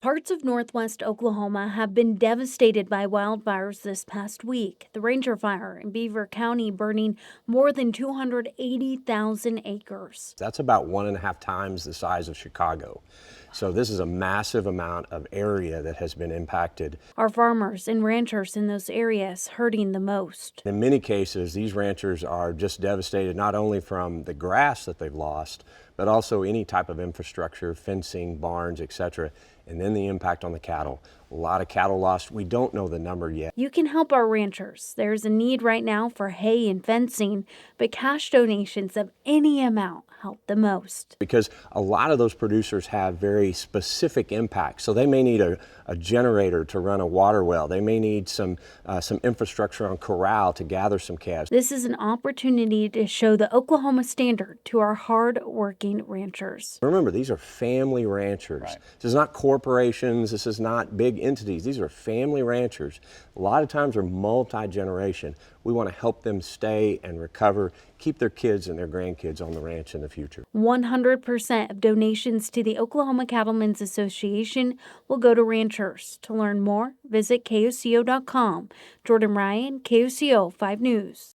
Parts of northwest Oklahoma have been devastated by wildfires this past week. The Ranger Fire in Beaver County burning more than 280,000 acres. That's about 1.5 times the size of Chicago. So this is a massive amount of area that has been impacted. Our farmers and ranchers in those areas hurting the most. In many cases, these ranchers are just devastated not only from the grass that they've lost, but also any type of infrastructure, fencing, barns, etc., and then the impact on the cattle. A lot of cattle lost. We don't know the number yet. You can help our ranchers. There's a need right now for hay and fencing, but cash donations of any amount help the most. Because a lot of those producers have very specific impacts. So they may need a generator to run a water well. They may need some infrastructure on corral to gather some calves. This is an opportunity to show the Oklahoma standard to our hard-working ranchers. Remember, these are family ranchers. Right. This is not corporations. This is not big entities. These are family ranchers. A lot of times are multi-generation. We want to help them stay and recover, keep their kids and their grandkids on the ranch in the future. 100% of donations to the Oklahoma Cattlemen's Association will go to ranchers. To learn more, visit KOCO.com. Jordan Ryan, KOCO 5 News.